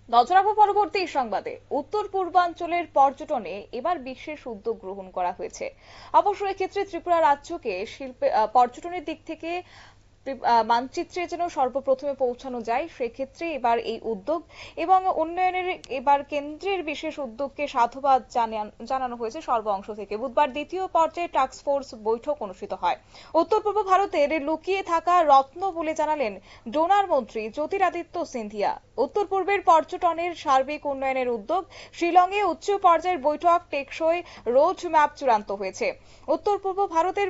নজর রাখবো পরবর্তী সংবাদে। উত্তর পূর্বাঞ্চলের পর্যটনে এবার বিশেষ উদ্যোগ গ্রহণ করা হয়েছে। অবশ্য এক্ষেত্রে ত্রিপুরা রাজ্যকে পর্যটনের দিক থেকে মানচিত্রে যেন সর্বপ্রথমে পৌঁছানো যায়, সেক্ষেত্রে এবার এই উদ্যোগ এবং উন্নয়নের এবার কেন্দ্রের বিশেষ উদ্যোগকে সাধুবাদ জানানো হয়েছে সর্ব অংশ থেকে। বুধবার দ্বিতীয় পর্যায়ে টাস্ক ফোর্স বৈঠক অনুষ্ঠিত হয়। উত্তর পূর্ব ভারতের লুকিয়ে থাকা রত্ন বলে জানালেন ডোনার মন্ত্রী জ্যোতিরাদিত্য সিন্ধিয়া। উত্তর পূর্বের পর্যটনের সার্বিক উন্নয়নের উদ্যোগ, শিলংয়ে উচ্চ পর্যায়ের বৈঠক, টেকসই রোড ম্যাপ চূড়ান্ত হয়েছে। উত্তর পূর্ব ভারতের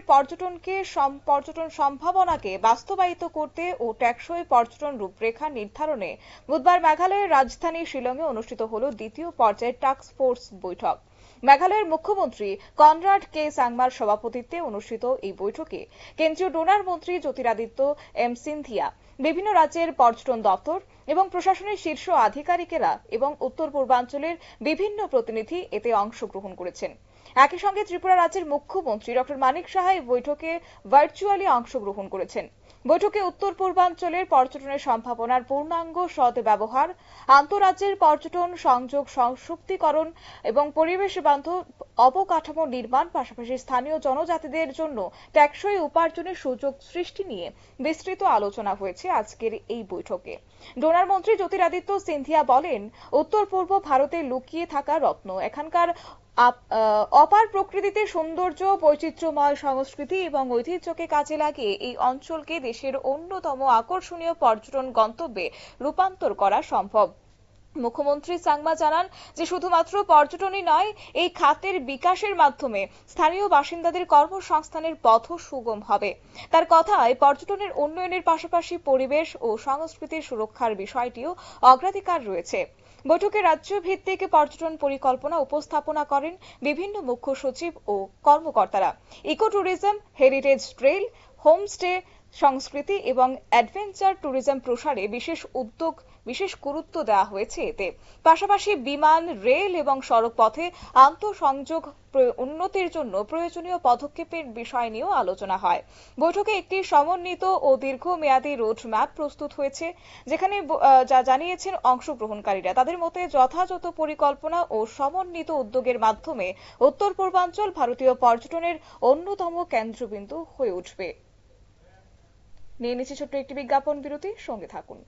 পর্যটন সম্ভাবনাকে বাস্তবায়িত করতে ও টেকসই পর্যটন রূপরেখা নির্ধারণে বুধবার মেঘালয়ের রাজধানী শিলংয়ে অনুষ্ঠিত হল দ্বিতীয় পর্যায়ের টাস্ক ফোর্স বৈঠক। মেঘালয়ের মুখ্যমন্ত্রী কনরাড কে সাংমার সভাপতিত্বে অনুষ্ঠিত এই বৈঠকে কেন্দ্রীয় ডোনার মন্ত্রী জ্যোতিরাদিত্য সিন্ধিয়া, বিভিন্ন রাজ্যের পর্যটন দপ্তর এবং প্রশাসনের শীর্ষ আধিকারিকেরা এবং উত্তর পূর্বাঞ্চলের বিভিন্ন প্রতিনিধি এতে অংশগ্রহণ করেছেন। একই সঙ্গে ত্রিপুরা রাজ্যের মুখ্যমন্ত্রী ডক্টর মানিক সাহা এই বৈঠকে ভার্চুয়ালি অংশগ্রহণ করেছেন। বৈঠকে উত্তর পূর্বাঞ্চলের পর্যটনের সম্ভাবনার পূর্ণাঙ্গ সদ্ব্যবহার, আন্তঃরাজ্যের পর্যটন সংযোগ সংশক্তিকরণ এবং পরিবেশ বান্ধব অবকাঠামো নির্মাণ, পাশাপাশি স্থানীয় জনজাতিদের জন্য টেকসই উপার্জনের সুযোগ সৃষ্টি নিয়ে বিস্তৃত আলোচনা হয়েছে আজকের এই বৈঠকে। ডোনার মন্ত্রী জ্যোতিরাদিত্য সিন্ধিয়া বলেন, উত্তর পূর্ব ভারতে লুকিয়ে থাকা রত্ন এখানকার অপার প্রকৃতিতে সৌন্দর্য, বৈচিত্র্যময় সংস্কৃতি এবং ঐতিহ্যকে কাজে লাগিয়ে এই অঞ্চলকে দেশের অন্যতম আকর্ষণীয় পর্যটন গন্তব্যে রূপান্তর করা সম্ভব। মুখ্যমন্ত্রী সাংমা জানান যে শুধুমাত্র পর্যটনই নয়, এই খাতের বিকাশের মাধ্যমে স্থানীয় বাসিন্দাদের কর্মসংস্থানের পথও সুগম হবে। তার কথায় পর্যটনের উন্নয়নের পাশাপাশি পরিবেশ ও সংস্কৃতির সুরক্ষার বিষয়টিও অগ্রাধিকার রয়েছে। বৈঠকে রাজ্য ভিত্তিক পর্যটন পরিকল্পনা উপস্থাপনা করেন বিভিন্ন মুখ্য সচিব ও কর্মকর্তারা। Eco tourism, heritage trail, homestay সংস্কৃতি এবং অ্যাডভেঞ্চার ট্যুরিজম প্রসারে বিশেষ গুরুত্ব দেওয়া হয়েছে এতে। পাশাপাশি বিমান, রেল এবং সড়ক পথে আন্তঃসংযোগ উন্নতির জন্য প্রয়োজনীয় পদক্ষেপের বিষয় নিয়েও আলোচনা হয়। বৈঠকে একটি সমন্বিত ও দীর্ঘমেয়াদী রোড ম্যাপ প্রস্তুত হয়েছে, যেখানে যা জানিয়েছেন অংশগ্রহণকারীরা। তাদের মতে যথাযথ পরিকল্পনা ও সমন্বিত উদ্যোগের মাধ্যমে উত্তর পূর্বাঞ্চল ভারতীয় পর্যটনের অন্যতম কেন্দ্রবিন্দু হয়ে উঠবে। নিয়ে নিচ্ছি ছোট্ট একটি বিজ্ঞাপন বিরতি, সঙ্গে থাকুন।